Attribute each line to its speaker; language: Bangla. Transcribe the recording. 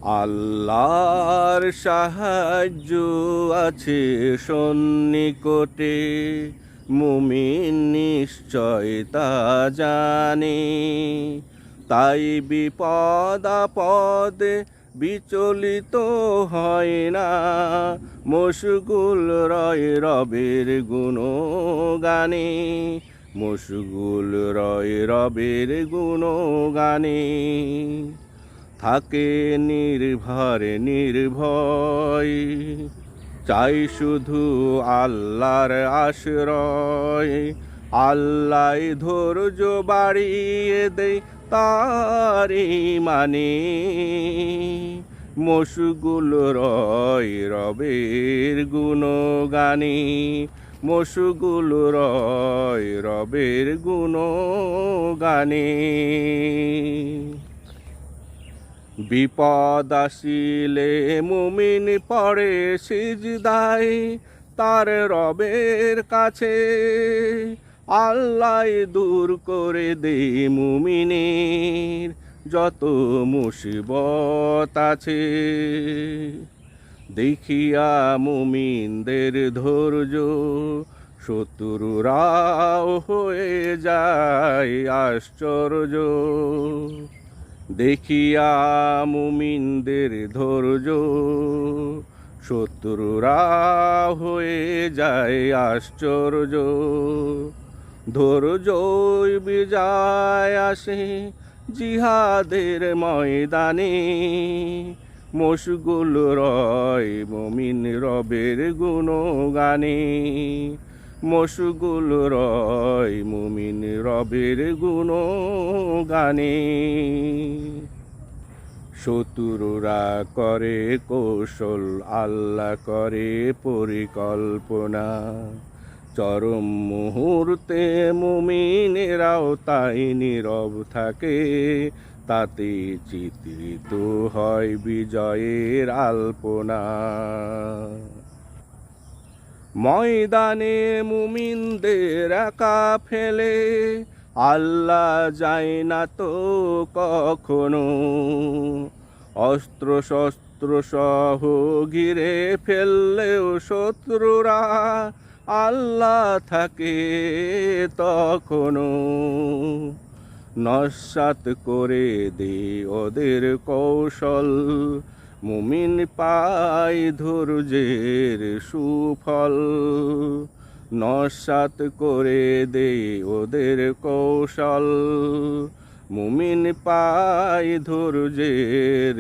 Speaker 1: আল্লাহর সাহায্য আছে সন্নিকটে, মুমিন নিশ্চয় তা জানে। তাই বিপদ আপদে বিচলিত হয় না, মশগুল রয় রবের গুণগানে, মশগুল রয় রবের গুণগানে। থাকে নির্ভরে নির্ভয়, চাই শুধু আল্লাহর আশ্রয়। আল্লাহ ধৈর্য বাড়িয়ে দেয় তারি মানে, মশগুল রয় রবের গুণগানে, মশগুল রয় রবের গুণগানে। বিপদ আসিলে মুমিন পড়ে সিজদায় তার রবের কাছে, আল্লাহ দূর করে দে মুমিনের যত মুসিবত আছে। দেখিয়া মুমিনদের ধৈর্য শত্রুরাও হয়ে যায় আশ্চর্য। দেখিয়া মুমিনদের ধৈর্য শত্রুরা হয়ে যায় আশ্চর্য। ধৈর্যই বিজয় আসে জিহাদের ময়দানে, মশগুল রয় মুমিন রবের গুণগানে, মশগুল রয় মুমিন রবের গুণগানে। শত্রুরা করে কৌশল, আল্লাহ করে পরিকল্পনা, চরম মুহূর্তে মুমিনেরাও তাই নীরব থাকে, তাতে চিত্রিত হয় বিজয়ের আলপনা। ময়দানে মুমিনদের একা ফেলে আল্লাহ যায় না তো কখনো, অস্ত্র শস্ত্র সহ ঘিরে ফেললেও শত্রুরা আল্লাহ থাকে তখনো। নস্যাৎ করে দে ওদের কৌশল, মুমিন পায় ধৈর্যের সুফল। নস্যাৎ করে দে ওদের কৌশল, মুমিন পায় ধৈর্যের